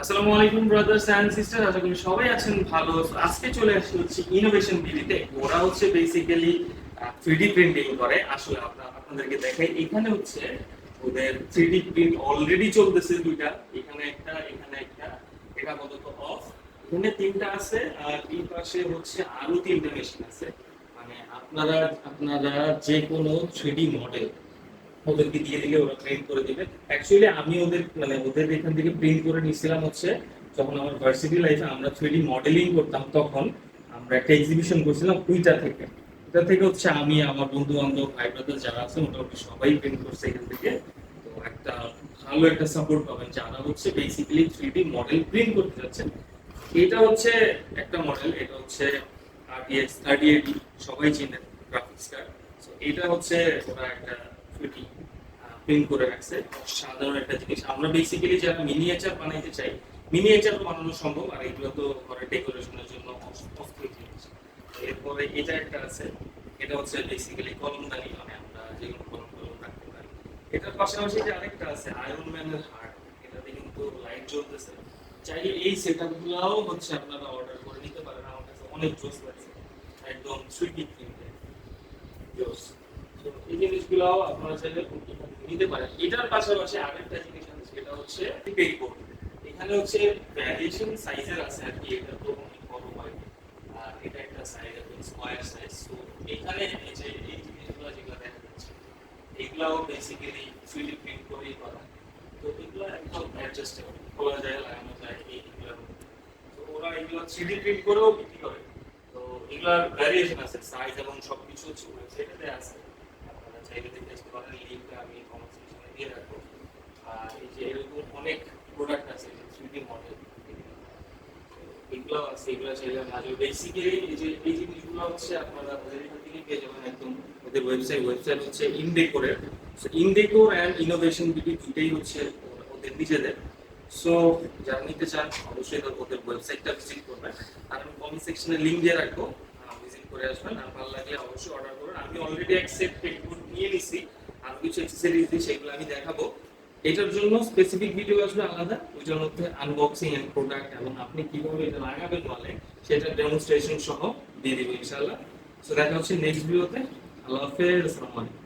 আসসালামু আলাইকুম brothers and sister, আশা করি সবাই আছেন ভালো। আজকে চলে আসছি হচ্ছে ইনোভেশন বিডিতে। ওরা হচ্ছে বেসিক্যালি 3D প্রিন্টিং করে। আসলে আপনাদেরকে দেখাই, এখানে হচ্ছে ওদের 3D প্রিন্ট অলরেডি চলতেছে দুইটা, এখানে একটা, এটা আপাতত অফ। এখানে তিনটা আছে আর এই পাশে হচ্ছে আরো তিনটা মেশিন আছে। মানে আপনারা আপনারা যে কোনো 3D মডেল ওদেরকে দিয়ে দিলে ওরা প্রিন্ট করে দিবে। অ্যাকচুয়ালি আমি ওদের এখান থেকে প্রিন্ট করে নিয়েছিলাম হচ্ছে যখন আমার ভার্সিটি লাইফে আমরা 3D মডেলিং করতাম, তখন আমরা একটা এক্সিবিশন করছিলাম ওইটা থেকে। এটা থেকে হচ্ছে আমি আমার বন্ধু বান্ধব ভাই ব্রাদার যারা আছে মোটামুটি সবাই প্রিন্ট করছে এখান থেকে। তো একটা ভালো একটা সাপোর্ট পাবেন যারা হচ্ছে বেসিক্যালি 3D মডেল প্রিন্ট করতে যাচ্ছেন। এটা হচ্ছে একটা মডেল, এটা হচ্ছে RTX 3080, সবাই চিনেন গ্রাফিক্স কার্ড। এটা হচ্ছে ওরা একটা 3D প্রিন্ট করে রাখছে। সাধারণ একটা জিনিস, আমরা বেসিক্যালি যারা মিনিয়েচার বানাইতে চাই, মিনিয়েচার বানানো সম্ভব, আর এগুলো তো ঘরে ডেকোরেশনের জন্য অস্থির জিনিস। এরপরে এটা একটা আছে, এটা হচ্ছে বেসিক্যালি কলমদানি, মানে আমরা যেগুলো কলম কলম রাখতে পারি। এটার পাশাপাশি যে আরেকটা আছে আয়রন ম্যানের হার্ট, এটাতে কিন্তু লাইট জ্বলতেছে। চাইলে এই সেটআপ গুলাও হচ্ছে আপনারা অর্ডার করে নিতে পারেন, আমার কাছে অনেক জোস লাগছে, একদম 3D প্রিন্টেড জোস। তো এই জিনিসগুলোও আপনারা চাইলে নিতে পারেন। এটার পাশাপাশি আরেকটা জিনিস আছে, সেটা হচ্ছে পেইন্টবোর্ড। এখানে হচ্ছে ভ্যারিয়েশন সাইজের আছে আর কি, এটা তো অনেক বড় হয় আর এটা একটা সাইজ একদম স্কয়ার সাইজ। তো এখানে এই যে এই জিনিসগুলো যেগুলো দেখা যাচ্ছে, এগুলাও বেসিক্যালি 3D প্রিন্ট করেই করা। তো এগুলো একদম অ্যাডজাস্টেবল, খোলা যায়, লাগানো যায় এইগুলো। তো ওরা এগুলো 3D প্রিন্ট করেও বিক্রি করে। তো এগুলার ভ্যারিয়েশন আছে, সাইজ এবং সবকিছু হচ্ছে ওয়েবসাইটে আছে। আপনারা চাইলে দেখতে আসতে পারেন, লিংক আমি কমেন্ট সেকশনে দিয়ে রাখবো। আর এই যে এরকম অনেক প্রোডাক্ট আছে 3D মডেল, এগুলো আছে, এগুলো চাইলে ভালো। বেসিক্যালি এই যে এই জিনিসগুলো হচ্ছে আপনারা ওদের এখান থেকে পেয়ে যাবেন একদম। ওদের ওয়েবসাইট হচ্ছে ইনডেকোরের। ইনডেকোর অ্যান্ড ইনোভেশন বিডি দুইটাই হচ্ছে ওদের নিজেদের। সো যারা নিতে চান অবশ্যই ওদের ওয়েবসাইটটা ভিজিট করবেন, আর আমি কমেন্ট সেকশনে লিংক দিয়ে রাখবো, ভিজিট করে আসবেন। আর ভালো লাগলে অবশ্যই অর্ডার করুন। আমি অলরেডি অ্যাকসেপ্ট পেডবোর্ড নিয়ে নিছি, আরো কিছু অ্যাক্সেসরিজ দিই, সেগুলো আমি দেখাবো। এটার জন্য স্পেসিফিক ভিডিও আসবে আলাদা, ওইটার মধ্যে আনবক্সিং এন্ড প্রোডাক্ট এবং আপনি কিভাবে এটা লাগাবেন ওয়ালে সেটা ডেমনস্ট্রেশন সহ দিয়ে দিব ইনশাআল্লাহ। সো দেখা হচ্ছে নেক্সট ভিডিওতে। আল্লাহ হাফেজ, আসসালামু আলাইকুম।